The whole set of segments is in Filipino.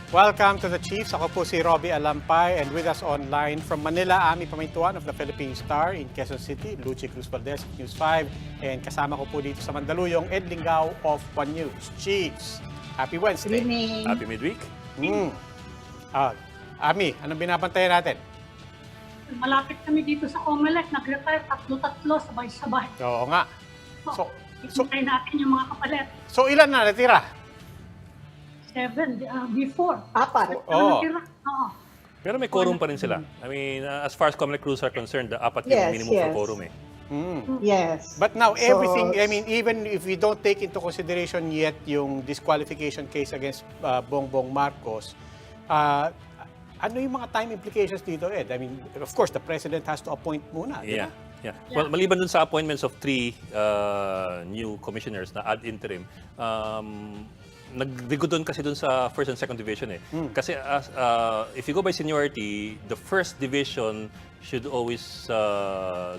Welcome to the Chiefs. Ako po si Robbie Alampay and with us online from Manila, Ami Pamintuan of the Philippine Star in Quezon City, Lucy Cruz Valdez of News 5, and kasama ko po dito sa Mandaluyong, Ed Lingao of One News. Chiefs, happy Wednesday. Good evening. Happy midweek. Ami, anong binabantayan natin? Malapit kami dito sa Comelec, nag-retire tatlo-tatlo, sabay-sabay. Oo nga. Itintay natin yung mga kapalit. So ilan na natira? 7, before. 4. Oo. Oo. Pero may quorum pa rin sila. I mean, as far as Comelec crews are concerned, apat yung Yes, minimum yes. for quorum eh. Yes. But now So, everything, I mean, even if we don't take into consideration yet yung disqualification case against Bongbong Marcos, ano yung mga time implications dito, Ed? I mean, of course, the President has to appoint muna, di ba? Yeah. Well, maliban dun sa appointments of 3 new commissioners na ad interim, nagdigo doon kasi doon sa first and second division eh. Kasi if you go by seniority, the first division should always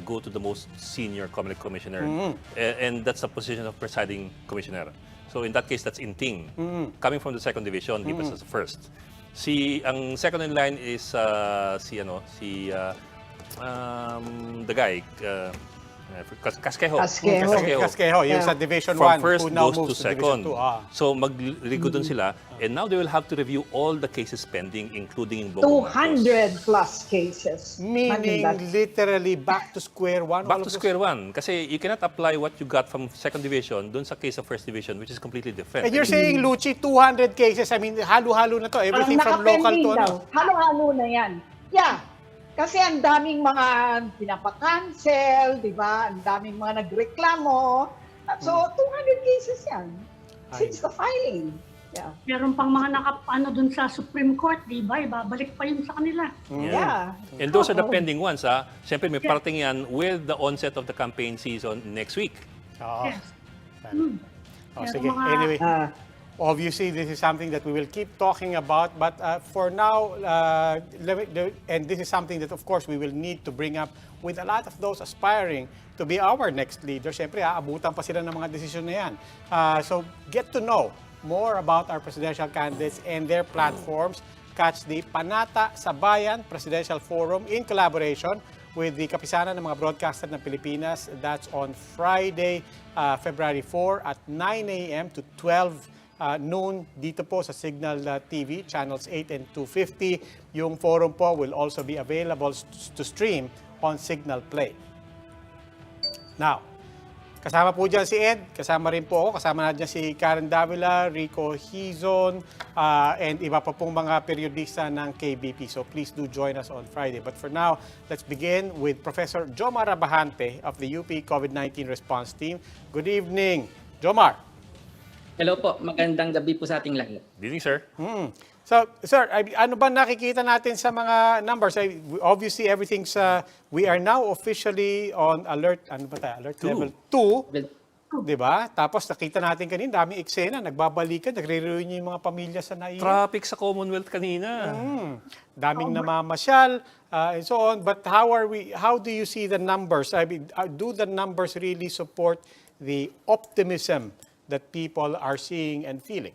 go to the most senior Comelec commissioner. And that's the position of presiding commissioner. So in that case, that's Inting. Coming from the second division, di ba sa first. Ang second in line is the guy, Casquejo. Casquejo, yung sa Division 1, From first who now goes moves to to Division second. 2. So magligo doon sila. And now they will have to review all the cases pending, including Bongbong Marcos. 200 plus cases. Meaning literally back to square one? Back to square one. Kasi you cannot apply what you got from second division doon sa case of first division, which is completely different. And you're saying, Lucy, 200 cases. I mean, halo-halo na to. Everything from local to ano. Halo-halo na yan. Yeah. Kasi ang daming mga pinapa-cancel, di ba? Ang daming mga nagreklamo. So, 200 cases yan. Since the filing. Yeah. Meron pang mga nakapano dun sa Supreme Court, di ba? Ibabalik pa yun sa kanila. Yeah. And those are the pending ones. Siyempre, may parating yan with the onset of the campaign season next week. Oo. Yes. Oh, Pero sige. mga- Anyway, obviously, this is something that we will keep talking about. But for now, and this is something that, of course, we will need to bring up with a lot of those aspiring to be our next leader. Siyempre, aabutan pa sila ng mga desisyon na yan. So, get to know more about our presidential candidates and their platforms. Catch the Panata sa Bayan Presidential Forum in collaboration with the Kapisanan ng mga broadcaster ng Pilipinas. That's on Friday, February 4 at 9 a.m. to 12 noon dito po sa Signal TV, channels 8 and 250. Yung forum po will also be available to stream on Signal Play. Now, kasama po dyan si Ed, kasama rin po ako, kasama na dyan si Karen Davila, Rico Hizon, and iba pa pong mga periodista ng KBP. So please do join us on Friday. But for now, let's begin with Professor Jomar Abahante of the UP COVID-19 Response Team. Good evening, Jomar. Hello po, magandang gabi po sa ating lahat. Good evening, sir. So, sir, ano ba nakikita natin sa mga numbers? Obviously, everything's, we are now officially on alert, alert level 2, di ba? Tapos nakita natin kanina, daming eksena, nagbabalikan, nagre-reunion yung mga pamilya sa naiya. Traffic sa Commonwealth kanina. Daming namamasyal, and so on. But how do you see the numbers? I mean, do the numbers really support the optimism that people are seeing and feeling?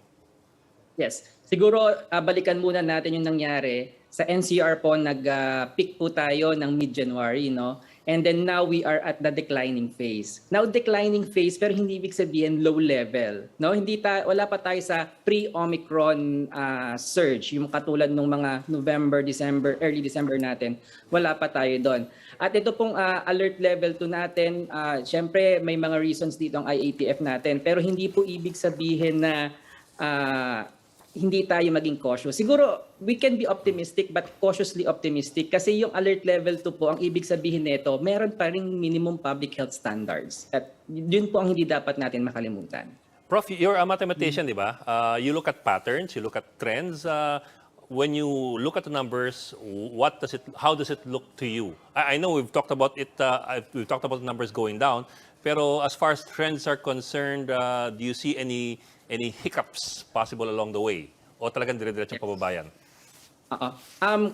Yes, siguro balikan muna natin yung nangyari. Sa NCR po, nag-peak po tayo ng mid-January, no? And then now we are at the declining phase. Now declining phase, pero hindi ibig sabihin low level, no? Wala pa tayo sa pre-Omicron surge, yung katulad ng mga November, December, early December natin. Wala pa tayo doon. At ito pong alert level 2 natin, syempre may mga reasons dito ang IATF natin, pero hindi po ibig sabihin na hindi tayo maging cautious. Siguro, we can be optimistic but cautiously optimistic kasi yung alert level 2 po, ang ibig sabihin nito, meron pa ring minimum public health standards. At yun po ang hindi dapat natin makalimutan. Prof, you're a mathematician, di ba? You look at patterns, you look at trends. When you look at the numbers, how does it look to you? I know we've talked about it, we've talked about the numbers going down, pero as far as trends are concerned, do you see any hiccups possible along the way? O talagang dire-diretso pababayan?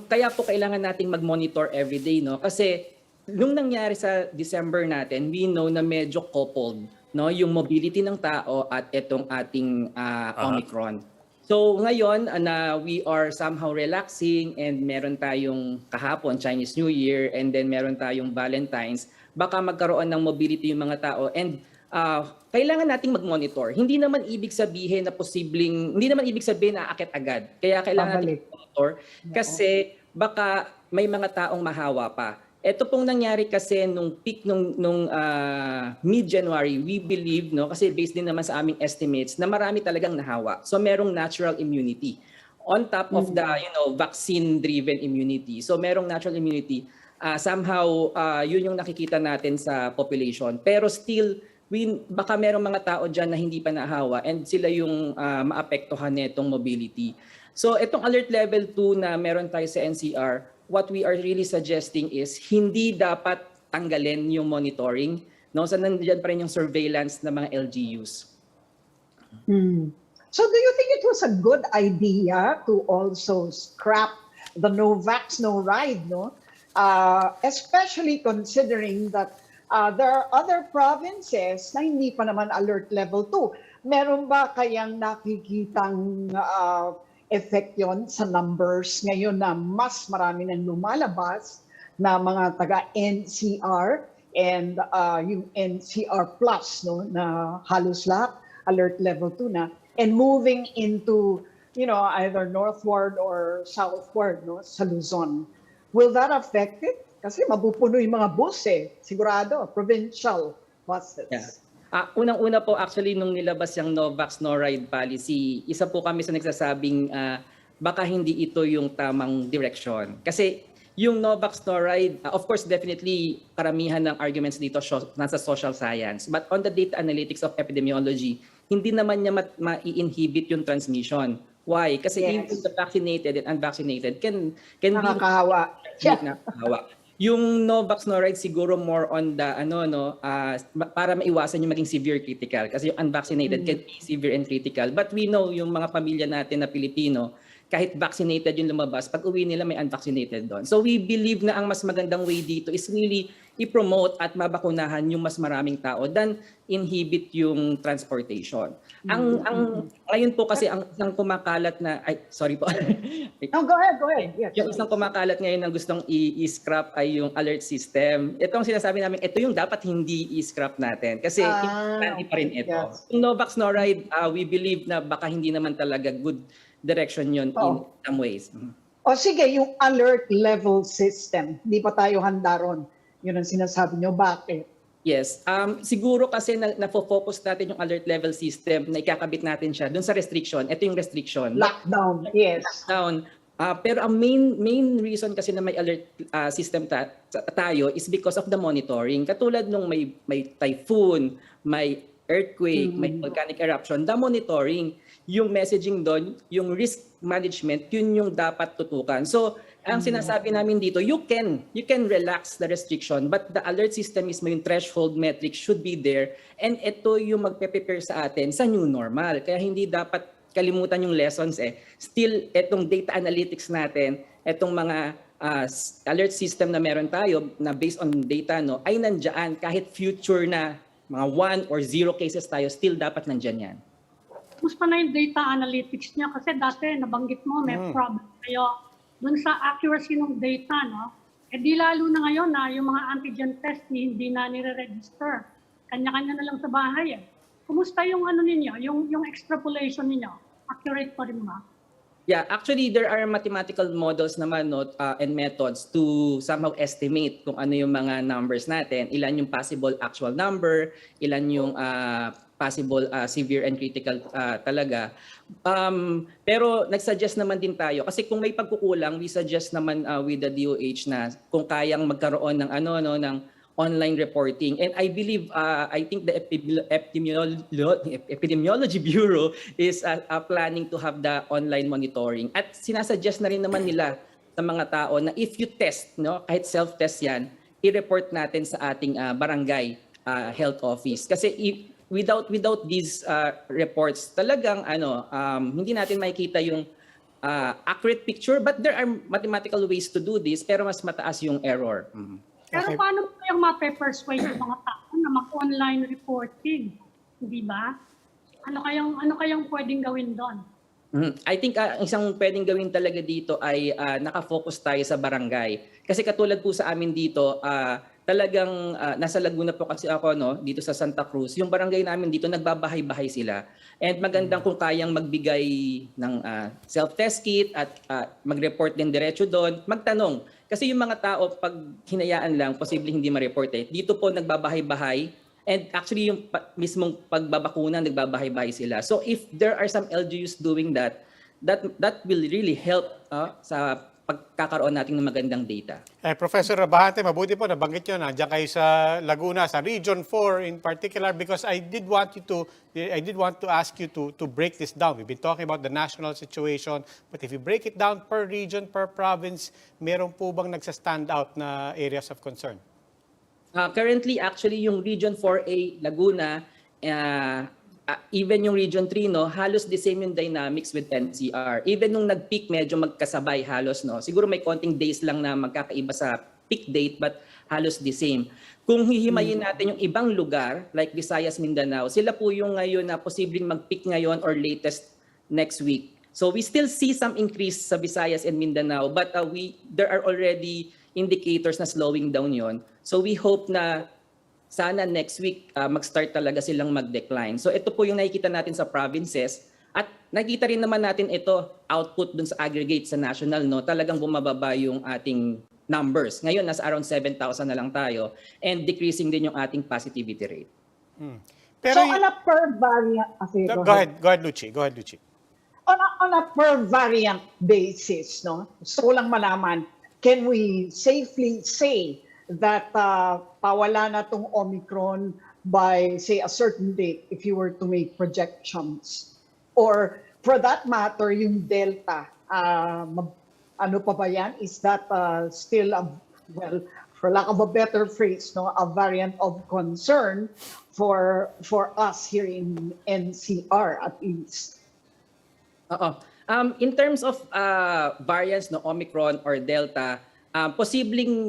Kaya po kailangan nating mag-monitor everyday, no? Kasi nung nangyari sa December natin, we know na medyo coupled, no, yung mobility ng tao at itong ating Omicron. So ngayon na we are somehow relaxing and meron tayong kahapon Chinese New Year and then meron tayong Valentine's, baka magkaroon ng mobility yung mga tao and kailangan nating mag-monitor. Hindi naman ibig sabihin na aakit agad. Kaya kailangan nating Babalik. mag-monitor kasi baka may mga taong mahawa pa. Ito pong nangyari kasi nung peak nung mid-January, we believe, no, kasi based din naman sa aming estimates, na marami talagang nahawa. So merong natural immunity on top of the, vaccine-driven immunity. So merong natural immunity. Somehow, yun yung nakikita natin sa population. Pero still, baka merong mga tao dyan na hindi pa nahawa and sila yung maapektuhan nitong mobility. So itong alert level 2 na meron tayo sa NCR, what we are really suggesting is hindi dapat tanggalin yung monitoring, no? So nandiyan pa rin yung surveillance ng mga LGUs. So do you think it was a good idea to also scrap the no vax, no ride, no? Especially considering that there are other provinces na hindi pa naman alert level 2. Meron ba kayang nakikitang effect yon sa numbers ngayon na mas marami nang lumalabas na mga taga-NCR and yung NCR plus, no, na halos lahat alert level 2 na, and moving into either northward or southward, no, sa Luzon. Will that affect it? Kasi mapupuno yung mga bus sigurado, provincial buses. Yeah. Unang-una po actually nung nilabas yung no vax no ride policy, isa po kami sa nagsasabing baka hindi ito yung tamang direction. Kasi yung no vax no ride, of course definitely karamihan ng arguments dito nasa social science. But on the data analytics of epidemiology, hindi naman niya ma-inhibit yung transmission. Why? Kasi even the vaccinated and unvaccinated can Nakakahawa. nakakahawa. Yung no vax no ride siguro more on the para maiwasan yung maging severe critical kasi yung unvaccinated can be severe and critical, but we know yung mga pamilya natin na Pilipino kahit vaccinated yung lumabas, pag uwi nila may unvaccinated doon. So we believe na ang mas magandang way dito is really i-promote at mabakunahan yung mas maraming tao than inhibit yung transportation. Ang ngayon po kasi ang isang kumakalat na sorry po. No, go ahead. Yes. Yung isang kumakalat ngayon na gustong i-scrap ay yung alert system. Itong sinasabi namin, ito yung dapat hindi i-scrap natin kasi importante pa rin ito. Yes. Yung no vax no ride, we believe na baka hindi naman talaga good direction yun in some ways. O sige, yung alert level system, hindi pa tayo handa ron. Yun ang sinasabi nyo, bakit? Yes. Siguro kasi na-focus natin yung alert level system na ikakabit natin siya dun sa restriction. Ito yung restriction. Lockdown, yes. Lockdown. Pero ang main reason kasi na may alert system tayo is because of the monitoring. Katulad nung may typhoon, may earthquake, may volcanic eruption, the monitoring, yung messaging doon, yung risk management, yun yung dapat tutukan. So, ang sinasabi namin dito, you can relax the restriction, but the alert system is yung threshold metric should be there, and ito yung magpe-prepare sa atin sa new normal. Kaya hindi dapat kalimutan yung lessons Still, etong data analytics natin, etong mga alert system na meron tayo na based on data, no, ay nandiyan kahit future na mga 1 or 0 cases tayo, still dapat nandiyan yan. Musta na yung data analytics niya? Kasi dati, nabanggit mo, may problem kayo dun sa accuracy ng data, no? Di lalo na ngayon na yung mga antigen test hindi na nire-register. Kanya-kanya na lang sa bahay Kumusta yung ninyo, yung extrapolation ninyo? Accurate pa rin ba? Yeah, actually there are mathematical models naman and methods to somehow estimate kung ano yung mga numbers natin, ilan yung possible actual number, ilan yung possible severe and critical talaga. Pero nagsuggest naman din tayo kasi kung may pagkukulang, we suggest naman with the DOH na kung kayang magkaroon ng ng online reporting. And I believe, I think the Epidemiology Bureau is planning to have the online monitoring. At sinasuggest na rin naman nila sa mga tao na if you test, kahit self-test yan, i-report natin sa ating barangay health office. Kasi without these reports, talagang hindi natin makikita yung accurate picture, but there are mathematical ways to do this, pero mas mataas yung error. Pero paano mo kayang mape-persuade yung mga tao na mag-online reporting? Di ba? Ano kayang pwedeng gawin doon? I think isang pwedeng gawin talaga dito ay nakafocus tayo sa barangay. Kasi katulad po sa amin dito, talagang nasa Laguna po kasi ako, no, dito sa Santa Cruz. Yung barangay namin dito, nagbabahay-bahay sila. And magandang kung kayang magbigay ng self-test kit at mag-report din diretso doon, magtanong. Kasi yung mga tao, pag hinayaan lang, posibleng hindi ma-report eh. Dito po nagbabahay-bahay. And actually, yung mismong pagbabakuna, nagbabahay-bahay sila. So if there are some LGUs doing that, that will really help sa pagkakaroon natin ng magandang data. Professor Rabahante, mabuti po nabanggit nyo, nandiyan kayo sa Laguna, sa Region 4 in particular, because I did want to ask you to break this down. We've been talking about the national situation, but if you break it down per region, per province, meron po bang nagsa-stand out na areas of concern? Currently, actually, yung Region 4A, Laguna, even yung Region 3, no, halos the same yung dynamics with NCR. Even nung nag-peak, medyo magkasabay halos. No? Siguro may konting days lang na magkakaiba sa peak date, but halos the same. Kung hihimayin natin yung ibang lugar, like Visayas, Mindanao, sila po yung ngayon na posibleng mag-peak ngayon or latest next week. So we still see some increase sa Visayas and Mindanao, but there are already indicators na slowing down yon. So we hope na sana next week mag-start talaga silang mag-decline. So ito po yung nakikita natin sa provinces at nakikita rin naman natin ito output dun sa aggregate sa national, no. Talagang bumababa yung ating numbers. Ngayon nasa around 7,000 na lang tayo and decreasing din yung ating positivity rate. Pero so on a per variant, go ahead Lucy. On a per variant basis, no. So lang malaman, can we safely say that pawala na tong Omicron by, say, a certain date if you were to make projections? Or for that matter, yung Delta, ano pa ba yan? Is that still, well, for lack of a better phrase, no, a variant of concern for us here in NCR at least? In terms of variants, no, Omicron or Delta, posibleng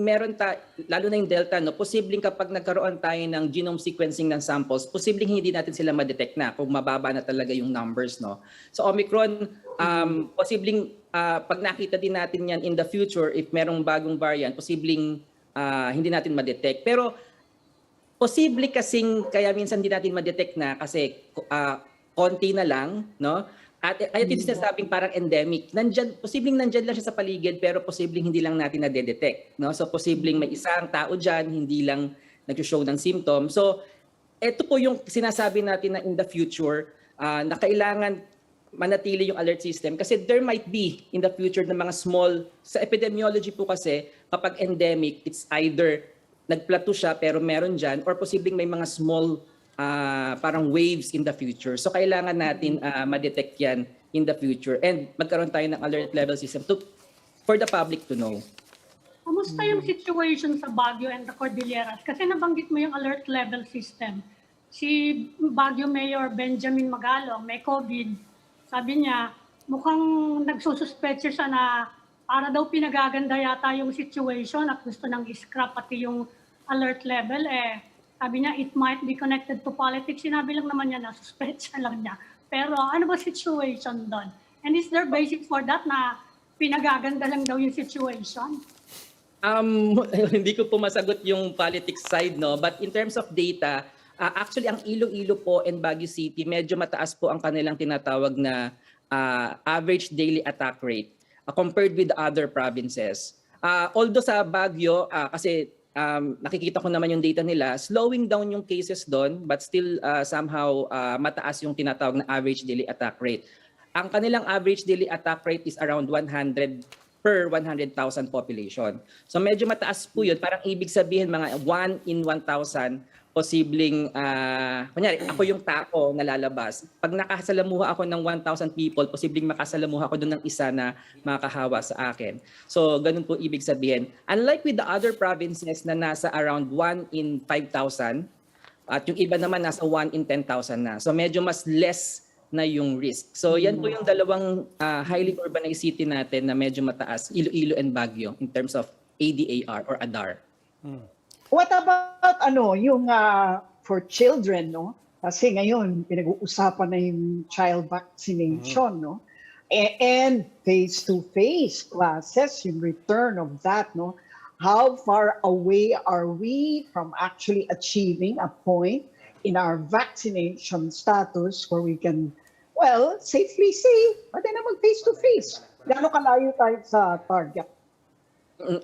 lalo na yung Delta, no, posibleng kapag nagkaroon tayo ng genome sequencing ng samples, posibleng hindi natin sila ma-detect na kung mababa na talaga yung numbers, no. So Omicron, posibleng pag nakita din natin yan in the future, if merong bagong variant, posibleng hindi natin ma-detect. Pero posible kasing kaya minsan hindi natin ma-detect na kasi konti na lang, no. At ito sinasabing parang endemic. Posibleng nandyan lang siya sa paligid pero posibleng hindi lang natin na-detect. No? So posibleng may isang tao dyan, hindi lang nag-show ng symptoms. So ito po yung sinasabi natin na in the future na kailangan manatili yung alert system kasi there might be in the future ng mga small, sa epidemiology po kasi kapag endemic, it's either nagplateau siya pero meron dyan or posibleng may mga small parang waves in the future. So kailangan natin ma-detect yan in the future and magkaroon tayo ng alert level system for the public to know. Kumusta yung situation sa Baguio and the Cordilleras? Kasi nabanggit mo yung alert level system. Si Baguio Mayor Benjamin Magalong may COVID. Sabi niya, mukhang nagsususpetsya siya na para daw pinagaganda yata yung situation at gusto nang i-scrap pati yung alert level. Sabi niya, it might be connected to politics. Sinabi lang naman niya na suspetsya lang niya. Pero ano ba situation doon? And is there basis for that na pinagaganda lang daw yung situation? Hindi ko po masagot yung politics side, no? But in terms of data, actually ang Iloilo po and Baguio City, medyo mataas po ang kanilang tinatawag na average daily attack rate compared with the other provinces. Although sa Baguio, kasi nakikita ko naman yung data nila, slowing down yung cases doon, but still somehow mataas yung tinatawag na average daily attack rate. Ang kanilang average daily attack rate is around 100 per 100,000 population. So medyo mataas po yun. Parang ibig sabihin mga 1 in 1,000 posibleng, kunyari, ako yung tao na lalabas. Pag nakasalamuha ako ng 1,000 people, posibleng makasalamuha ako doon ng isa na makahawa sa akin. So, ganun po ibig sabihin. Unlike with the other provinces na nasa around 1 in 5,000, at yung iba naman nasa 1 in 10,000 na. So, medyo mas less na yung risk. So, yan po yung dalawang highly urbanized city natin na medyo mataas, Iloilo and Baguio, in terms of ADAR or ADAR. What about yung for children, no? Kasi ngayon pinag-uusapan na yung child vaccination, no? And face-to-face classes, yung return of that, no? How far away are we from actually achieving a point in our vaccination status where we can, well, safely say, pwede na mag-face-to-face. Gaano kalayo tayo sa target?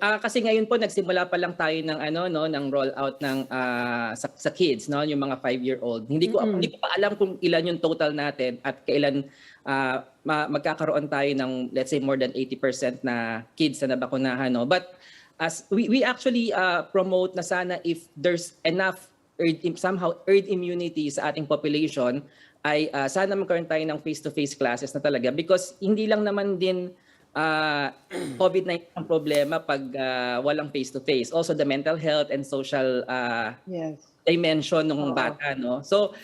Kasi ngayon po nagsimula pa lang tayo ng ng rollout ng sa kids, no, yung mga 5-year-old. Hindi ko pa alam kung ilan yung total natin at kailan magkakaroon tayo ng, let's say, more than 80% na kids na nabakunahan, no. But as we actually promote na sana if there's enough herd immunity sa ating population ay sana magkaroon tayo ng face-to-face classes na talaga, because hindi lang naman din COVID-19 ang problema pag walang face-to-face. Also the mental health and social Yes. dimension ng bata, no? So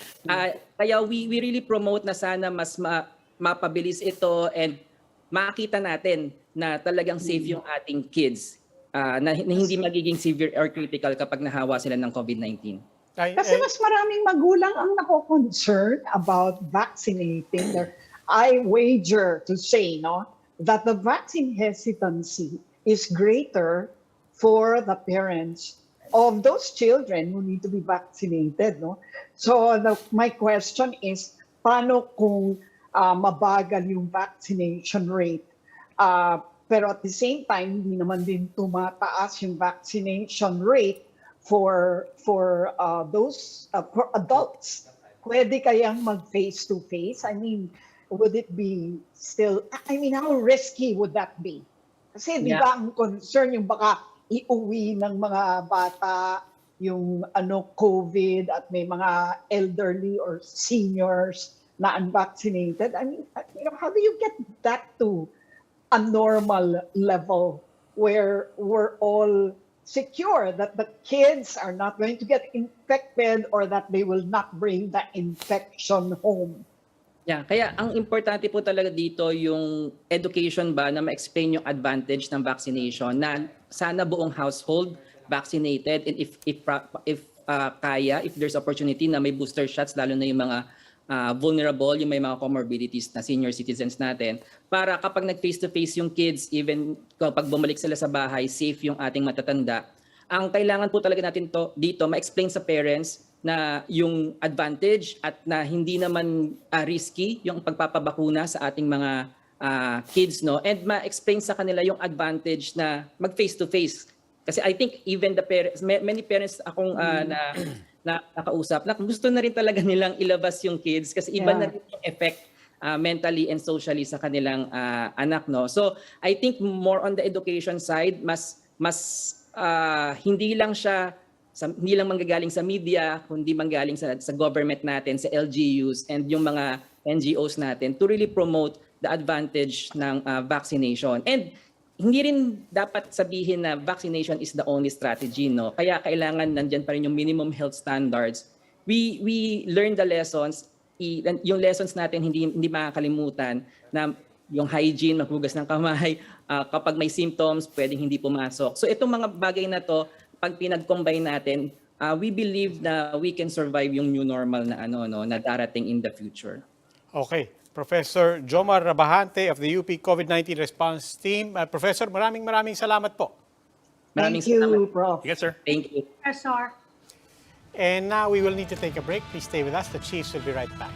kaya we really promote na sana mas mapabilis ito and makita natin na talagang safe yung ating kids, na hindi magiging severe or critical kapag nahawa sila ng COVID-19. Kasi mas maraming magulang ang nako-concern about vaccinating. I wager to say, no, that the vaccine hesitancy is greater for the parents of those children who need to be vaccinated, no? So my question is, paano kung mabagal yung vaccination rate? Pero at the same time, hindi naman din tumataas yung vaccination rate for those for adults. Pwede kayang mag face-to-face? I mean, would it be still, I mean, how risky would that be? Kasi di ba ang concern yung baka iuwi ng mga bata yung COVID at may mga elderly or seniors na unvaccinated. I mean, how do you get that to a normal level where we're all secure that the kids are not going to get infected or that they will not bring the infection home? Yeah, kaya ang importante po talaga dito yung education ba na ma-explain yung advantage ng vaccination, na sana buong household vaccinated, and if kaya, if there's opportunity na may booster shots, lalo na yung mga vulnerable, yung may mga comorbidities na senior citizens natin, para kapag nag-face-to-face yung kids, even kapag bumalik sila sa bahay, safe yung ating matatanda. Ang kailangan po talaga natin dito, ma-explain sa parents na yung advantage at na hindi naman risky yung pagpapabakuna sa ating mga kids, no? And ma-explain sa kanila yung advantage na mag-face-to-face. Kasi I think even the parents, many parents akong na nakausap, na gusto na rin talaga nilang ilabas yung kids kasi iba na rin yung effect mentally and socially sa kanilang anak, no? So I think more on the education side, mas hindi lang manggagaling sa media, kundi manggaling sa government natin, sa LGUs and yung mga NGOs natin to really promote the advantage ng vaccination. And hindi rin dapat sabihin na vaccination is the only strategy, no? Kaya kailangan nandiyan pa rin yung minimum health standards. We learn the lessons, yung lessons natin hindi makakalimutan, na yung hygiene, maghugas ng kamay, kapag may symptoms, pwedeng hindi pumasok. So itong mga bagay na to, pag pinag-combine natin, we believe na we can survive yung new normal na na darating in the future. Okay. Professor Jomar Rabahante of the UP COVID-19 Response Team. Professor, maraming salamat po. Thank you, Prof. Yes, sir. Thank you. SR. And now we will need to take a break. Please stay with us. The Chiefs will be right back.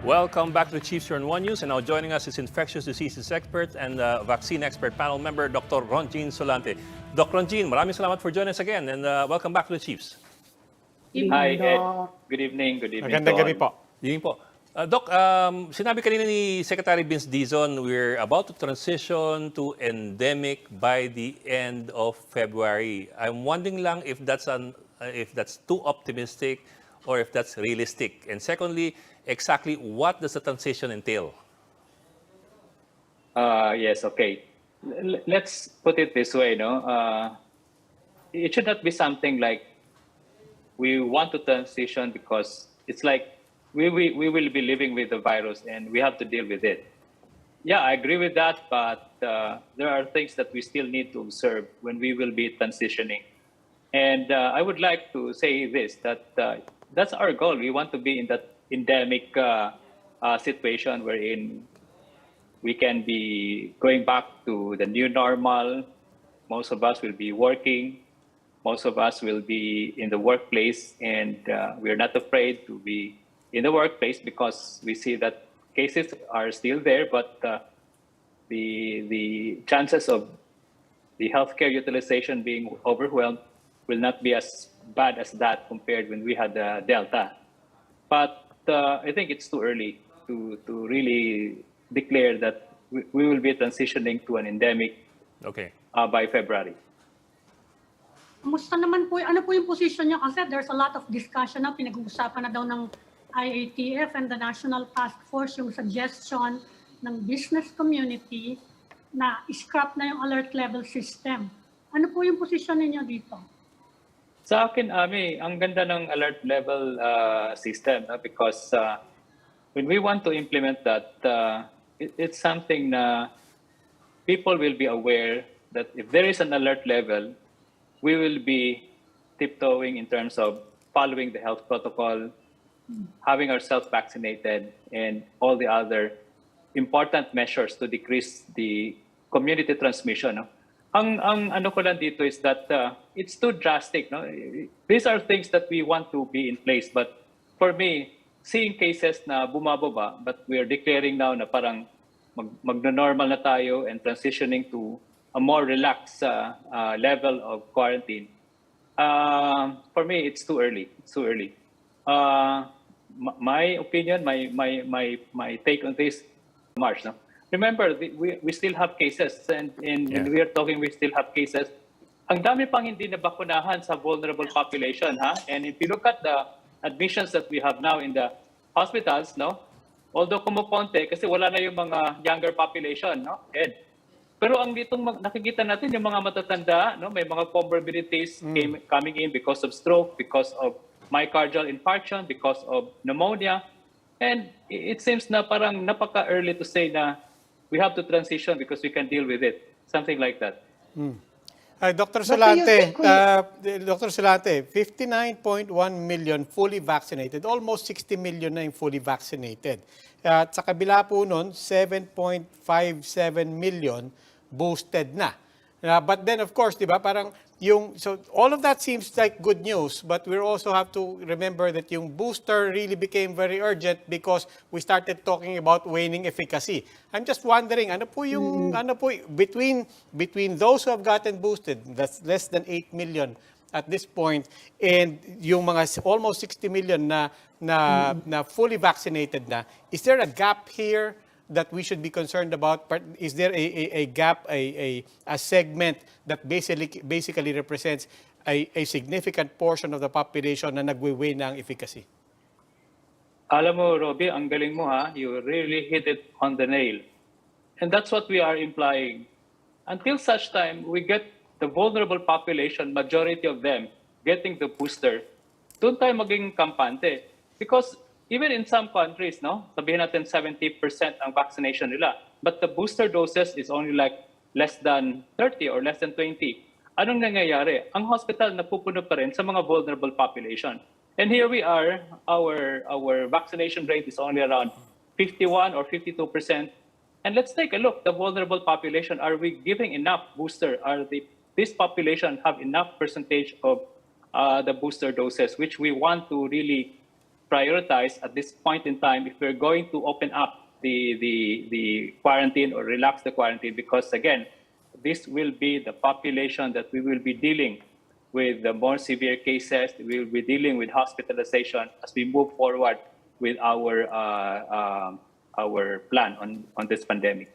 Welcome back to the Chiefs here on One News. And now joining us is infectious diseases expert and vaccine expert panel member, Dr. Ronjin Solante. Dr. Ronjin, maraming salamat for joining us again and welcome back to the Chiefs. Hi, Ed. Doc. Good evening. Good evening. Magandang to gabi all. po. Yun po. Doc, sinabi kanina ni Secretary Vince Dizon, we're about to transition to endemic by the end of February. I'm wondering lang if that's too optimistic or if that's realistic. And secondly, exactly what does the transition entail? Yes, okay. Let's put it this way, no? It should not be something like we want to transition because it's like we will be living with the virus and we have to deal with it. Yeah, I agree with that, but there are things that we still need to observe when we will be transitioning. And I would like to say this, that that's our goal. We want to be in that endemic situation wherein we can be going back to the new normal. Most of us will be working. Most of us will be in the workplace, and we're not afraid to be in the workplace because we see that cases are still there, but the chances of the healthcare utilization being overwhelmed will not be as bad as that compared when we had the Delta. But I think it's too early to really declare that we will be transitioning to an endemic Okay. by February. Kumusta naman po, ano po yung position niyo? Kasi there's a lot of discussion na pinag-uusapan na daw ng IATF and the National Task Force yung suggestion ng business community na scrap na yung alert level system. Ano po yung position ninyo dito? Sa akin, Ami, ang ganda ng alert level system because when we want to implement that, it's something na people will be aware that if there is an alert level, we will be tiptoeing in terms of following the health protocol, having ourselves vaccinated, and all the other important measures to decrease the community transmission. No? Ang ano ko lang dito is that it's too drastic. No? These are things that we want to be in place. But for me, seeing cases na bumababa, but we are declaring now na parang magno-normal na tayo and transitioning to a more relaxed level of quarantine. For me, it's too early. It's too early. My opinion, my take on this, March. No? Remember, we still have cases, and when we are talking, we still have cases. Ang dami pang hindi nabakunahan sa vulnerable population, ha? And if you look at the admissions that we have now in the hospitals, no? Although kumukonte kasi wala na yung mga younger population, no? Ed. Pero ang ditong nakikita natin yung mga matatanda, no? May mga comorbidities coming in because of stroke, because of myocardial infarction, because of pneumonia. And it seems na parang napaka-early to say na we have to transition because we can deal with it. Something like that. Dr. But do you Solante, think Dr. Solante, 59.1 million fully vaccinated, almost 60 million na yung fully vaccinated. At sa kabila po nun, 7.57 million boosted na. But then of course, di ba, parang so all of that seems like good news, but we also have to remember that yung booster really became very urgent because we started talking about waning efficacy. I'm just wondering, ano po between those who have gotten boosted, that's less than 8 million at this point, and yung mga almost 60 million na fully vaccinated na, is there a gap here that we should be concerned about? Is there a gap, a segment that basically represents a significant portion of the population na nagwe-wane ng efficacy? Alam mo, Robbie, ang galing mo ha. You really hit it on the nail. And that's what we are implying. Until such time, we get the vulnerable population, majority of them, getting the booster, doon tayo maging kampante. Because even in some countries, no, sabihin natin 70% ang vaccination nila, but the booster doses is only like less than 30 or less than 20. Anong nangyayari? Ang hospital napupuno pa rin sa mga vulnerable population. And here we are, our vaccination rate is only around 51 or 52%. And let's take a look, the vulnerable population, are we giving enough booster? This population have enough percentage of the booster doses, which we want to really prioritize at this point in time if we're going to open up the quarantine or relax the quarantine, because again, this will be the population that we will be dealing with the more severe cases. We will be dealing with hospitalization as we move forward with our plan on this pandemic.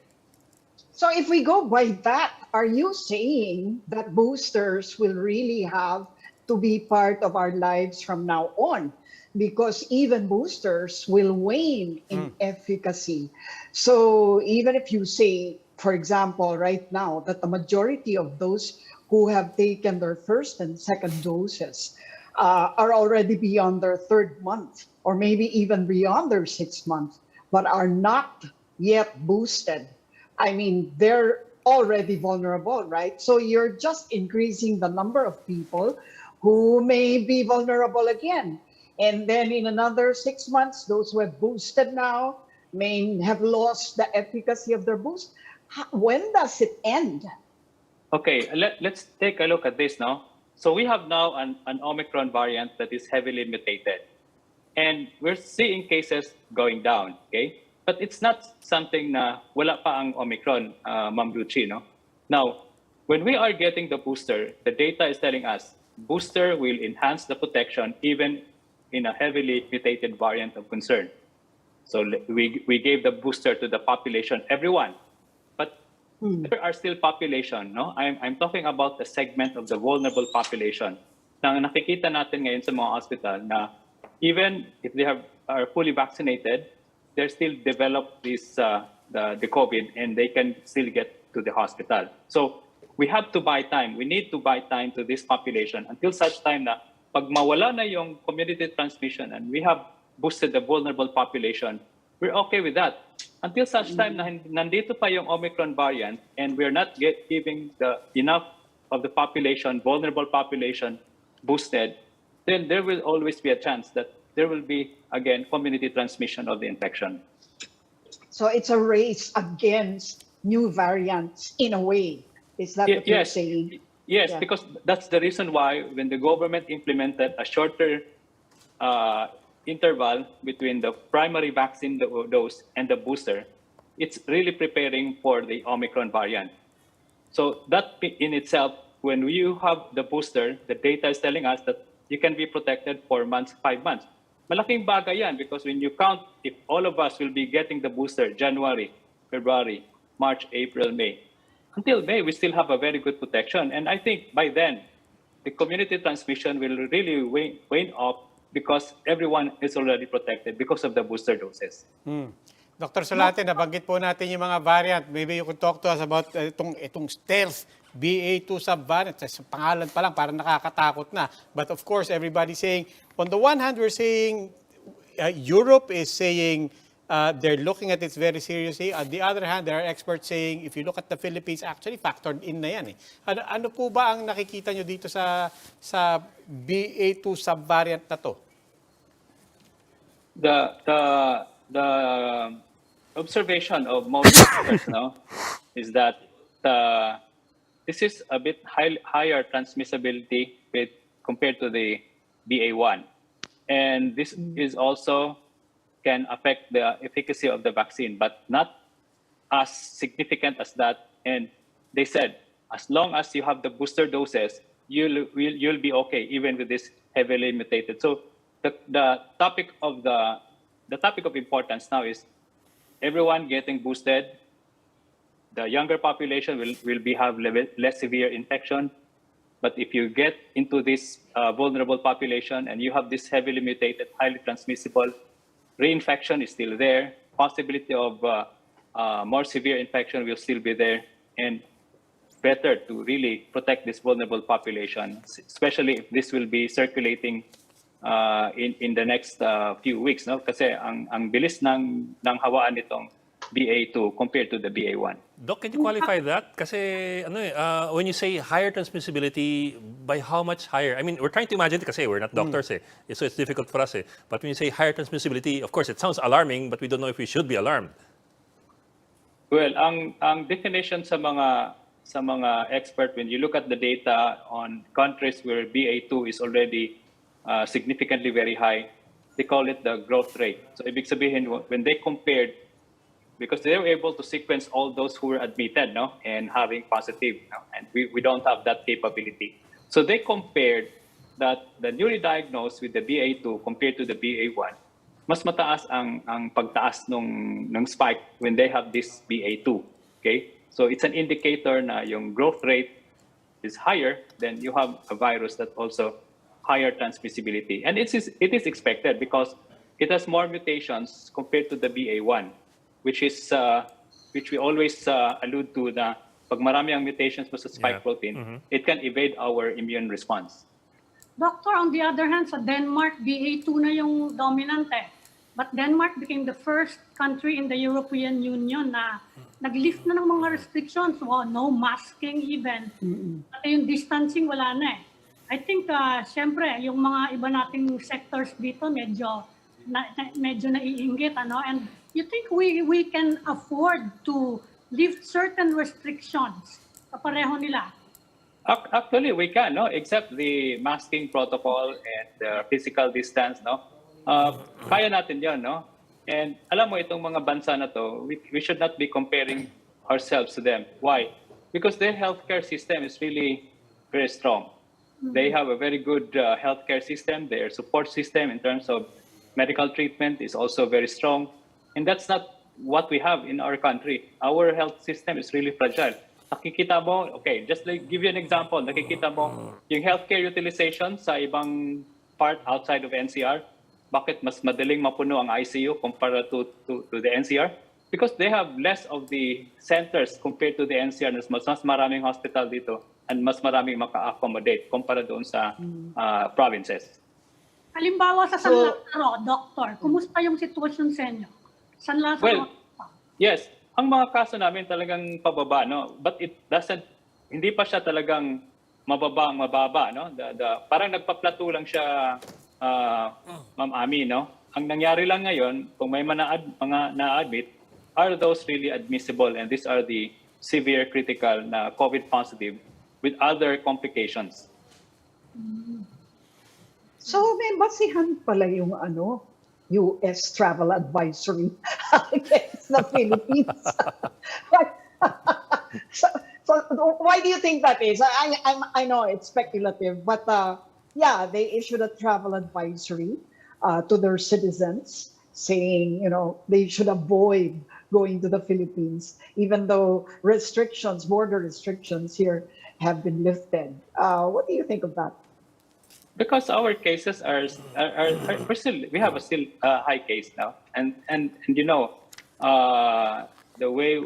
So if we go by that, are you saying that boosters will really have to be part of our lives from now on? Because even boosters will wane in efficacy. So even if you say, for example, right now, that the majority of those who have taken their first and second doses are already beyond their third month, or maybe even beyond their 6th month, but are not yet boosted. I mean, they're already vulnerable, right? So you're just increasing the number of people who may be vulnerable again. And then in another 6 months, those who have boosted now may have lost the efficacy of their boost. When does it end? Okay, let's take a look at this now. So we have now an Omicron variant that is heavily mutated. And we're seeing cases going down, okay? But it's not something na wala pa ang Omicron, Ma'am Lucy, no? Now, when we are getting the booster, the data is telling us booster will enhance the protection even in a heavily mutated variant of concern. So we gave the booster to the population, everyone. But there are still population, no? I'm talking about a segment of the vulnerable population. Na nakikita natin ngayon sa mga hospital na even if they are fully vaccinated, they still develop this the COVID and they can still get to the hospital. So we have to buy time. We need to buy time to this population until such time na pag mawala na yung community transmission and we have boosted the vulnerable population, we're okay with that. Until such time na nandito pa yung Omicron variant and we're not giving enough of the population, vulnerable population, boosted, then there will always be a chance that there will be, again, community transmission of the infection. So it's a race against new variants in a way. Is that what you're saying? Yes, Yeah. because that's the reason why when the government implemented a shorter interval between the primary vaccine dose and the booster, it's really preparing for the Omicron variant. So that in itself, when you have the booster, the data is telling us that you can be protected for 5 months. Malaking bagay yan because when you count, if all of us will be getting the booster January, February, March, April, May, until May, we still have a very good protection. And I think by then, the community transmission will really wane off because everyone is already protected because of the booster doses. Dr. Solate, nabanggit po natin yung mga variant. Maybe you could talk to us about itong stealth BA2 subvariant. Sa pangalan pa lang, parang nakakatakot na. But of course, everybody's saying, on the one hand, we're saying Europe is saying they're looking at it very seriously. On the other hand, there are experts saying, if you look at the Philippines, actually factored in na yan. Ano po ba ang nakikita nyo dito sa BA2 subvariant na to? The observation of most experts now is that this is a bit higher transmissibility compared to the BA1. And this is also can affect the efficacy of the vaccine, but not as significant as that. And they said, as long as you have the booster doses, you'll be okay, even with this heavily mutated. So the topic of importance now is everyone getting boosted. The younger population will have less severe infection. But if you get into this vulnerable population and you have this heavily mutated, highly transmissible, reinfection is still there. Possibility of more severe infection will still be there. And better to really protect this vulnerable population, especially if this will be circulating in the next few weeks, no? Kasi ang bilis ng hawaan nitong BA2 compared to the BA1. Doc, can you qualify that? Kasi when you say higher transmissibility, by how much higher? I mean, we're trying to imagine it kasi we're not doctors eh. So it's difficult for us eh. But when you say higher transmissibility, of course, it sounds alarming, but we don't know if we should be alarmed. Well, ang definition sa mga expert, when you look at the data on countries where BA2 is already significantly very high, they call it the growth rate. So ibig sabihin, when they compared, because they were able to sequence all those who were admitted, no, and having positive, no? And we don't have that capability. So they compared that the newly diagnosed with the BA2 compared to the BA1, mas mataas ang pagtaas ng spike when they have this BA2. Okay? So it's an indicator na yung growth rate is higher, then you have a virus that also higher transmissibility. And it is expected because it has more mutations compared to the BA1, which we always allude to na pag marami ang mutations mo sa spike protein, it can evade our immune response. Doctor, on the other hand, sa Denmark, BA2 na yung dominant eh. But Denmark became the first country in the European Union na nag-lift na ng mga restrictions. Wow, no masking even. At yung distancing, wala na eh. I think, syempre, yung mga iba nating sectors dito medyo naiinggit. Ano? And you think we can afford to lift certain restrictions kapareho nila? Actually, we can, no? Except the masking protocol and the physical distance, no? Kaya natin yon, no? And alam mo, itong mga bansa na to, we should not be comparing ourselves to them. Why? Because their healthcare system is really very strong. They have a very good healthcare system. Their support system in terms of medical treatment is also very strong. And that's not what we have in our country. Our health system is really fragile. Nakikita mo, okay, just like give you an example, nakikita mo yung healthcare utilization sa ibang part outside of NCR, bakit mas madaling mapuno ang ICU compared to the NCR? Because they have less of the centers compared to the NCR. Mas maraming hospital dito and mas maraming maka-accommodate kumpara doon sa provinces. Halimbawa sa San Lazaro, Doctor, kumusta yung sitwasyon sa inyo? San Lazaro? Well, yes. Ang mga kaso namin talagang pababa, no? But it doesn't, hindi pa siya talagang mababa, no? Parang nagpa-plateau lang siya, Ma'am Ami, no? Ang nangyari lang ngayon, kung may mga na-admit, are those really admissible, and these are the severe critical na COVID positive with other complications. So may basihan pala yung US travel advisory against the Philippines. so why do you think that is? I know it's speculative, but yeah, they issued a travel advisory to their citizens saying, they should avoid going to the Philippines, even though border restrictions here have been lifted. What do you think of that? Because our cases we have a still high case now, and the way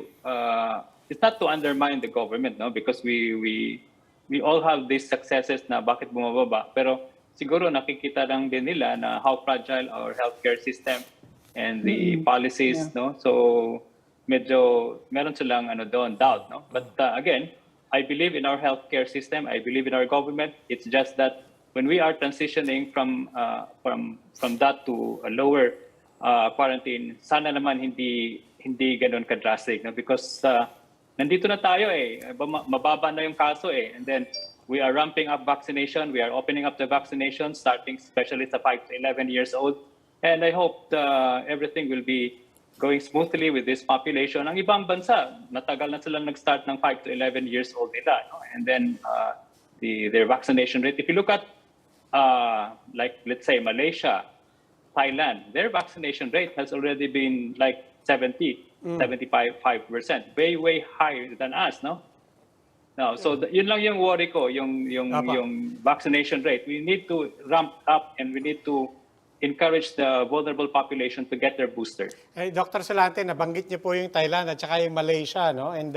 it's not to undermine the government, no, because we all have these successes na bakit bumababa, pero siguro nakikita lang din nila na how fragile our healthcare system and the policies, no, so medyo meron silang doubt, no, but again, I believe in our healthcare system, I believe in our government. It's just that when we are transitioning from that to a lower quarantine, sana naman hindi ganoon ka-drastic, no? Because nandito na tayo mababa na yung kaso and then we are ramping up vaccination, we are opening up the vaccination starting especially sa 5 to 11 years old, and I hope everything will be going smoothly with this population. Ang ibang bansa, matagal na silang nag-start ng 5 to 11 years old nila, no? And then their vaccination rate, if you look at like let's say Malaysia, Thailand, their vaccination rate has already been like 75%, way higher than us, no? No, so yun lang yung worry ko, yung vaccination rate. We need to ramp up and we need to encourage the vulnerable population to get their booster. Dr. Salante, nabanggit niyo po yung Thailand at saka yung Malaysia, no? And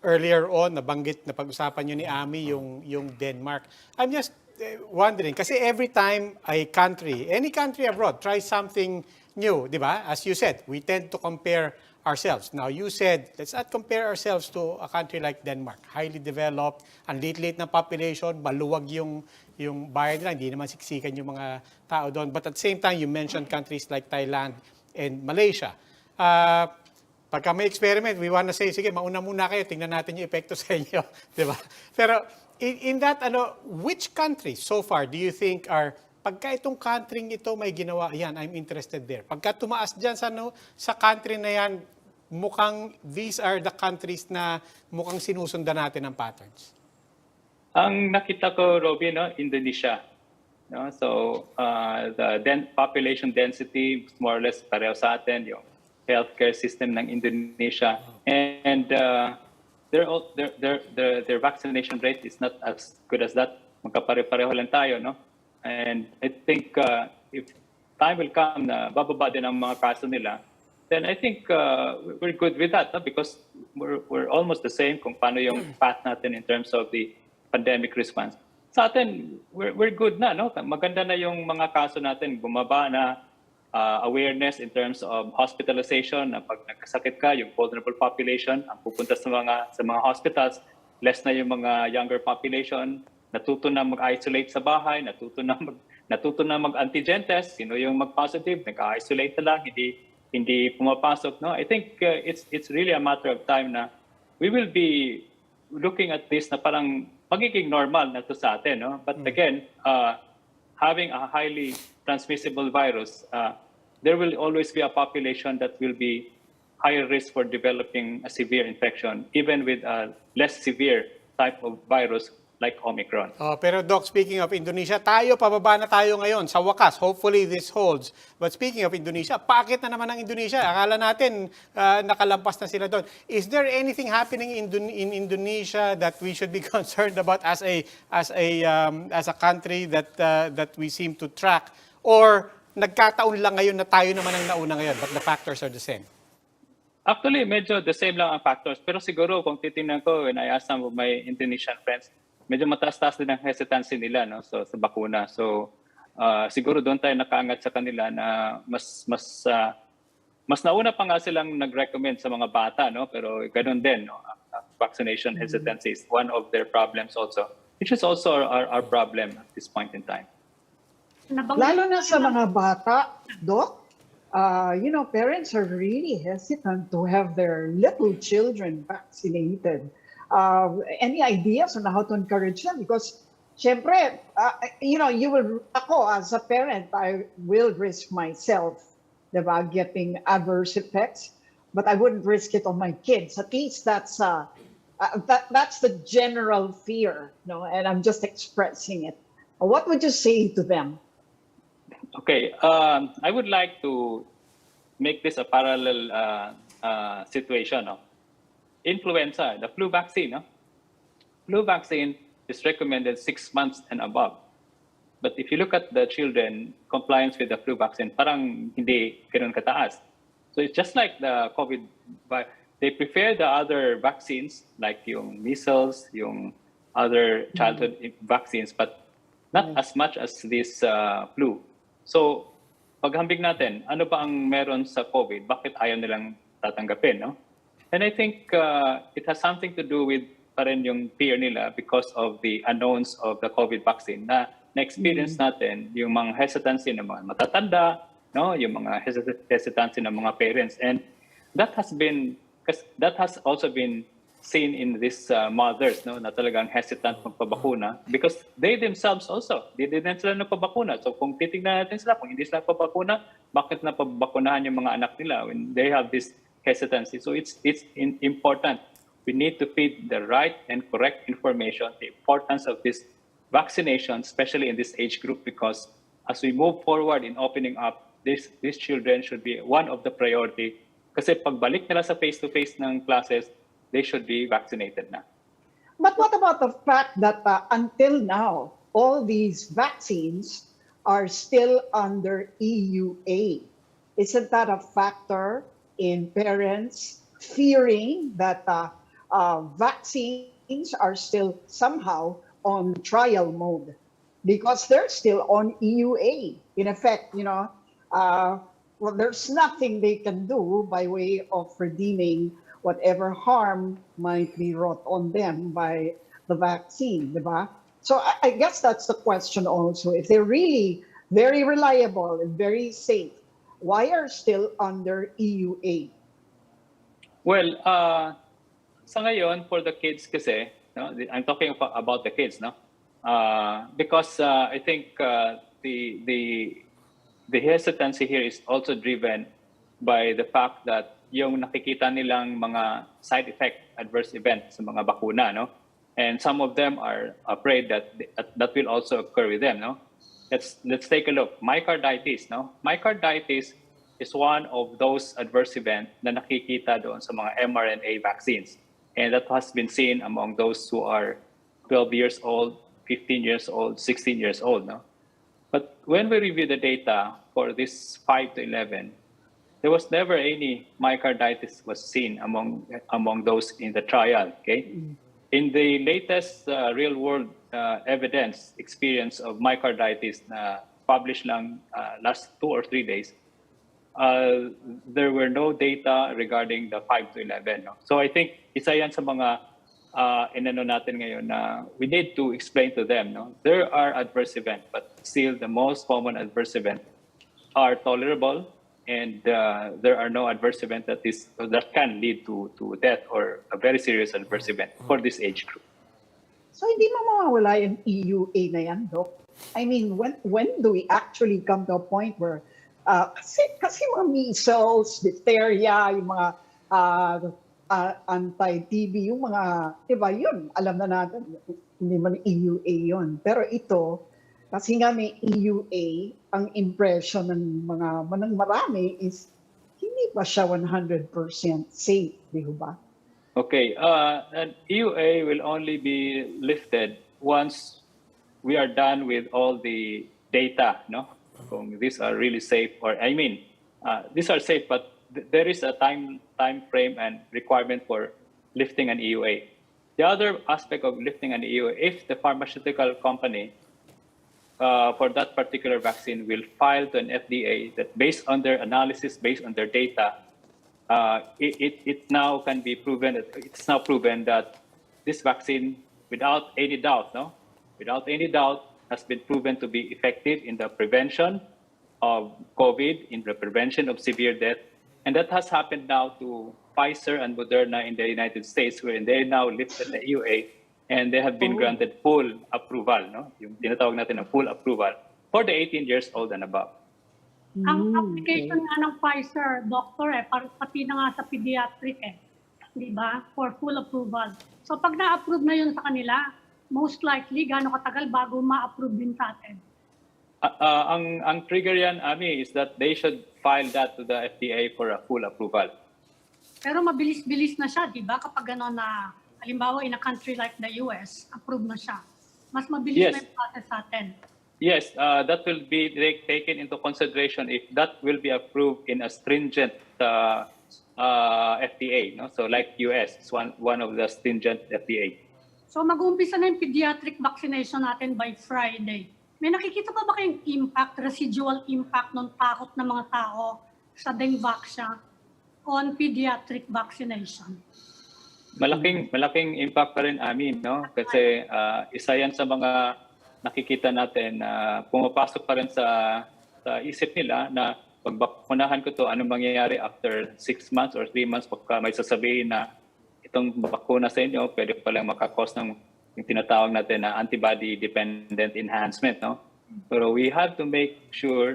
earlier on, napag-usapan niyo ni Ami yung Denmark. I'm just wondering, kasi every time any country abroad tries something new, di ba? As you said, we tend to compare ourselves. Now, you said, let's not compare ourselves to a country like Denmark. Highly developed, ang liit-liit ng population, maluwag yung bayan nila, hindi naman siksikan yung mga tao doon. But at the same time, you mentioned countries like Thailand and Malaysia. Pagka may experiment, we wanna say, sige, mauna muna kayo, tingnan natin yung epekto sa inyo. Di ba? Pero in that, which countries so far do you think are pagka itong country ito may ginawa, yan, I'm interested there. Pagka tumaas dyan sa country na yan, mukhang these are the countries na mukhang sinusundan natin ang patterns. Ang nakita ko, Robby, no, Indonesia. No? So, the population density, more or less pareho sa atin, yung healthcare system ng Indonesia. And their vaccination rate is not as good as that. Magkapare-pareho lang tayo, no? And I think if time will come na bababa din ang mga kaso nila, then I think we're good with that, no? Because we're almost the same kung paano yung path natin in terms of the pandemic response. Sa atin, we're good na, no? Maganda na yung mga kaso natin, bumaba na awareness in terms of hospitalization, na pag nagkasakit ka, yung vulnerable population, ang pupunta sa mga hospitals, less na yung mga younger population, natuto na mag-isolate sa bahay, natuto na mag-antigen test, sino yung mag-positive, nag-isolate na lang, hindi pumapasok, no? I think it's really a matter of time na we will be looking at this na parang magiging normal na to sa atin, no? But again, having a highly transmissible virus, there will always be a population that will be higher risk for developing a severe infection, even with a less severe type of virus like Omicron. Pero Doc, speaking of Indonesia, pababa na tayo ngayon. Sa wakas, hopefully this holds. But speaking of Indonesia, paakit na naman ang Indonesia. Akala natin nakalampas na sila doon. Is there anything happening in Indonesia that we should be concerned about as a country that we seem to track? Or nagkataon lang ngayon na tayo naman ang nauna ngayon, but the factors are the same? Actually, medyo the same lang ang factors. Pero siguro kung titingnan ko, when I ask some of my Indonesian friends, medyo mataas-taas din ang hesitancy nila, no, sa bakuna. So siguro doon tayo nakaangat sa kanila na mas nauna pa nga silang nag-recommend sa mga bata, no, pero ganoon din, no, vaccination hesitancy is one of their problems also, which is also our problem at this point in time. Lalo na sa mga bata, Doc, parents are really hesitant to have their little children vaccinated. Any ideas on how to encourage them? Because, syempre, ako as a parent, I will risk myself, diba, getting adverse effects, but I wouldn't risk it on my kids. At least that's the general fear, no? And I'm just expressing it. What would you say to them? Okay, I would like to make this a parallel situation, no? Influenza, the flu vaccine, no? Flu vaccine is recommended 6 months and above. But if you look at the children, compliance with the flu vaccine, parang hindi ganun kataas. So it's just like the COVID, but they prefer the other vaccines, like yung measles, yung other childhood vaccines, but not as much as this flu. So, paghambing natin, ano ba ang meron sa COVID? Bakit ayaw nilang tatanggapin, no? And I think it has something to do with pa rin yung fear nila because of the unknowns of the COVID vaccine na-experience natin yung mga hesitancy ng mga matatanda, no, yung mga hesitancy ng mga parents, and that has also been seen in these mothers, no, na talagang hesitant magpabakuna because they themselves also hindi din sila nagpabakuna. So kung titingnan natin sila, kung hindi sila pabakuna, bakit na pabakunahan yung mga anak nila when they have this hesitancy? So it's important. We need to feed the right and correct information, the importance of this vaccination, especially in this age group, because as we move forward in opening up, these children should be one of the priority. Kasi pagbalik nila sa face-to-face ng classes, they should be vaccinated na. But what about the fact that until now, all these vaccines are still under EUA? Isn't that a factor in parents fearing that vaccines are still somehow on trial mode because they're still on EUA? In effect, there's nothing they can do by way of redeeming whatever harm might be wrought on them by the vaccine, diba? So I guess that's the question also. If they're really very reliable and very safe, why are still under EUA? Well, sa ngayon, for the kids kasi, no, I'm talking about the kids, no? Because I think the hesitancy here is also driven by the fact that yung nakikita nilang mga side effect, adverse event sa mga bakuna, no? And some of them are afraid that that will also occur with them, no? Let's take a look. Myocarditis, no? Myocarditis is one of those adverse events na nakikita doon sa mga mRNA vaccines. And that has been seen among those who are 12 years old, 15 years old, 16 years old, no? But when we review the data for this 5 to 11, there was never any myocarditis was seen among those in the trial, okay? In the latest real-world evidence experience of myocarditis na published lang last 2 or 3 days, there were no data regarding the 5 to 11. No? So I think isa yan sa mga inano natin ngayon na we need to explain to them. No? There are adverse events, but still the most common adverse events are tolerable, and there are no adverse event that can lead to death or a very serious adverse event for this age group. So hindi mo mawawala yung EUA na yan, Doc? I mean, when do we actually come to a point where kasi mga measles, diphtheria, yung mga anti-TB, yung mga, diba, yun, alam na natin, hindi man EUA yun. Pero ito, kasi nga may EUA, ang impression ng mga manang marami is hindi pa siya 100% safe, di ba? Okay, an EUA will only be lifted once we are done with all the data, no? Kung these are really safe, or I mean, these are safe, but there is a time frame and requirement for lifting an EUA. The other aspect of lifting an EUA, if the pharmaceutical company for that particular vaccine will file to an FDA that based on their analysis, based on their data, it now can be proven, it's now proven that this vaccine, without any doubt, has been proven to be effective in the prevention of COVID, in the prevention of severe death. And that has happened now to Pfizer and Moderna in the United States, where they now lifted the EUA and they have been granted full approval, no? Yung tinatawag natin ng full approval for the 18 years old and above. Ang application nga ng Pfizer, doctor, pati na nga sa pediatric di ba, for full approval. So pag na-approve na yun sa kanila, most likely, gaano katagal bago ma-approve din sa atin? Ang trigger yan, Ami, is that they should file that to the FDA for a full approval. Pero mabilis-bilis na siya, di ba? Kapag gano'n na, halimbawa in a country like the US, approve na siya. Mas mabilis Yes. na yung process sa atin. Yes, that will be taken into consideration if that will be approved in a stringent FDA. No? So like US, it's one of the stringent FDA. So mag-uumpisa na yung pediatric vaccination natin by Friday. May nakikita pa ba kayong impact, residual impact ng takot ng mga tao sa Dengvaxia on pediatric vaccination? Malaking impact pa rin, Amin, no? Kasi isa yan sa mga nakikita natin na pumapasok pa rin sa isip nila na pag bakunahan ko to, anong mangyayari after 6 months or 3 months pagka may sasabihin na itong bakuna sa inyo, pwede palang makakos ng yung tinatawag natin na antibody-dependent enhancement, no? Pero we have to make sure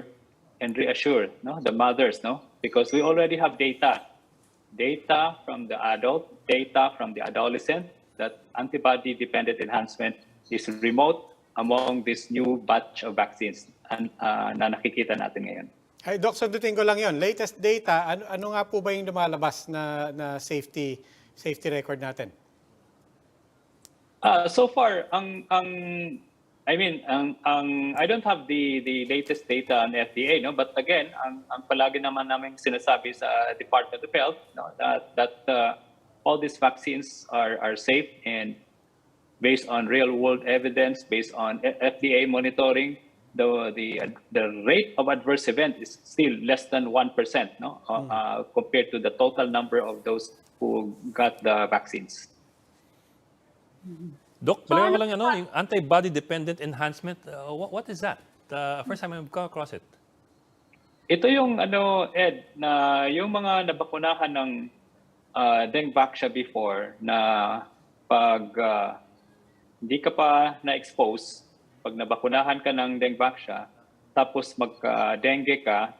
and reassure, no, the mothers, no? Because we already have data from the adult, data from the adolescent, that antibody-dependent enhancement is remote among this new batch of vaccines na nakikita natin ngayon. Ay, Doc, sandutin ko lang yon. Latest data, ano nga po ba yung lumalabas na safety record natin? So far, I don't have the latest data on FDA, no. But again, ang palagi naman namin sinasabi sa Department of Health, no, that all these vaccines are safe and based on real-world evidence, based on FDA monitoring, the rate of adverse event is still less than 1%, no, compared to the total number of those who got the vaccines. Doc, balikan ko lang yung antibody-dependent enhancement. What is that? First time I've come across it. Ito yung Ed, na yung mga nabakunahan ng Dengvaxia before na pag hindi ka pa na-expose, pag nabakunahan ka ng Dengvaxia, tapos magka-dengue ka,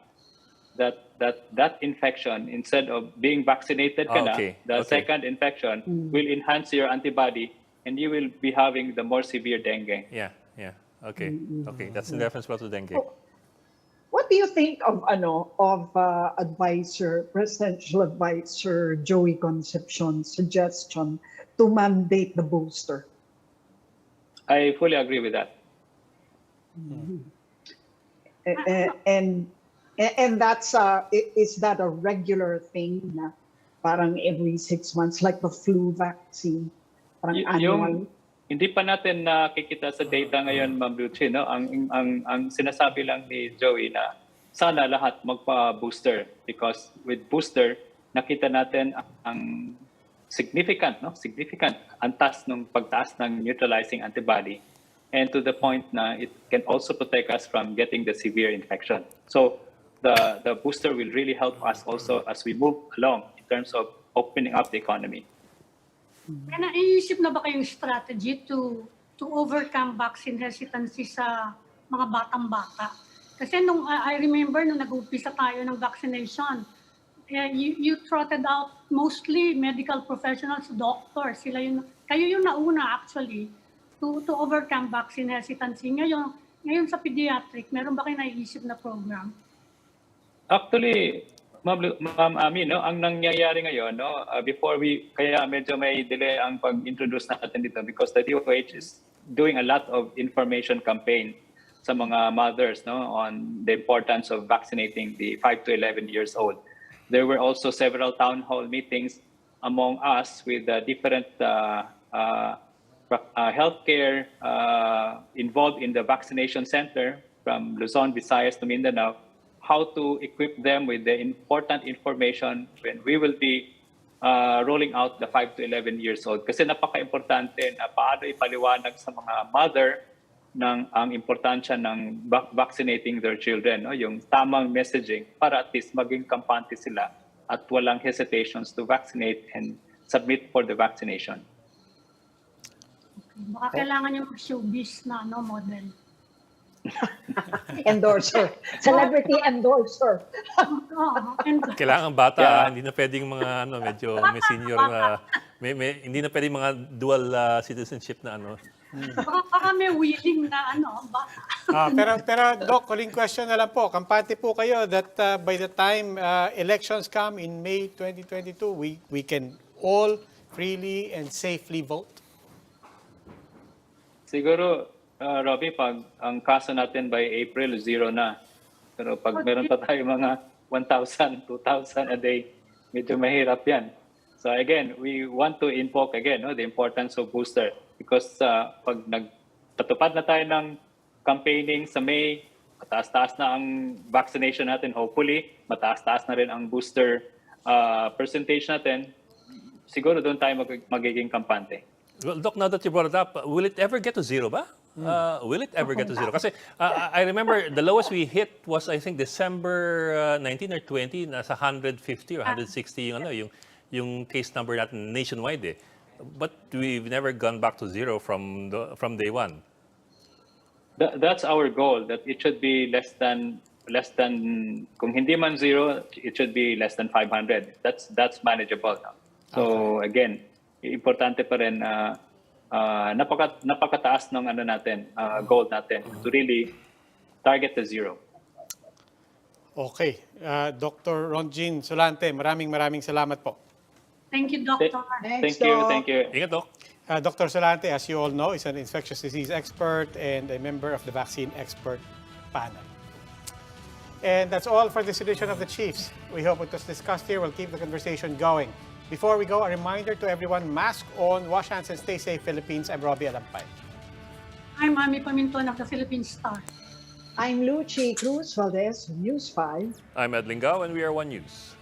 that infection, instead of being vaccinated ka na, Okay, the okay. second infection will enhance your antibody and you will be having the more severe dengue. Yeah, yeah. Okay, okay. That's in reference to dengue. What do you think of presidential advisor Joey Concepcion's suggestion to mandate the booster? I fully agree with that. And that's is that a regular thing na parang every 6 months like the flu vaccine, parang annual? Hindi pa natin nakikita sa data ngayon, Ma'am Lucy, no? Ang sinasabi lang ni Joey na sana lahat magpa-booster because with booster nakita natin ang significant ang pagtaas ng neutralizing antibody, and to the point na it can also protect us from getting the severe infection. So the booster will really help us also as we move along in terms of opening up the economy. Kaya naiisip na ba kayong strategy to overcome vaccine hesitancy sa mga batang-bata? Kasi I remember nung nag-umpisa tayo ng vaccination, you trotted out mostly medical professionals, doctors. Kayo yung nauna actually to overcome vaccine hesitancy. Ngayon sa pediatric, meron ba kayo naiisip na program? Actually, Ma'am Ami, no, ang nangyayari ngayon, no, kaya medyo may delay ang pag-introduce natin dito because the DOH is doing a lot of information campaign sa mga mothers, no, on the importance of vaccinating the 5 to 11 years old. There were also several town hall meetings among us with different healthcare involved in the vaccination center from Luzon, Visayas to Mindanao, how to equip them with the important information when we will be rolling out the 5 to 11 years old. Kasi napaka-importante na paano ipaliwanag sa mga mother ang importansya ng vaccinating their children, no? Yung tamang messaging para at least maging kampante sila at walang hesitations to vaccinate and submit for the vaccination. Baka kailangan yung showbiz na model. Endorser. Celebrity endorser. Kailangan bata, Yeah. hindi na pwedeng mga medyo may senior, hindi na pwedeng mga dual citizenship na Baka may willing na bata. Pero Doc, huling question na lang po. Kampante po kayo that by the time elections come in May 2022, we can all freely and safely vote? Siguro, Robbie, pag ang kaso natin by April, 0 na. Pero pag meron pa tayo mga 1,000, 2,000 a day, medyo mahirap yan. So again, we want to invoke again the importance of booster because pag nagpatupad na tayo ng campaigning sa May, mataas-taas na ang vaccination natin, hopefully, mataas-taas na rin ang booster percentage natin, siguro doon tayo magiging kampante. Well, Doc, now that you brought it up, will it ever get to 0 ba? Will it ever get to 0? Kasi I remember the lowest we hit was, I think, December 19 or 20, nasa 150 or 160 yung case number natin nationwide. But we've never gone back to 0 from day one. That's our goal, that it should be less than, kung hindi man 0, it should be less than 500. That's manageable now. So again, importante pa rin napakataas ng goal natin to really target the 0. Okay. Dr. Ronjin Solante, maraming salamat po. Thank you, Doctor. Thank you. Ingat, Doc. Dr. Solante, as you all know, is an infectious disease expert and a member of the vaccine expert panel. And that's all for this edition of the Chiefs. We hope what was discussed here will keep the conversation going. Before we go, a reminder to everyone, mask on, wash hands, and stay safe, Philippines. I'm Robbie Alampay. I'm Ami Pamintuan of the Philippine Star. I'm Lucy Cruz Valdez, News 5. I'm Ed Lingao, and we are One News.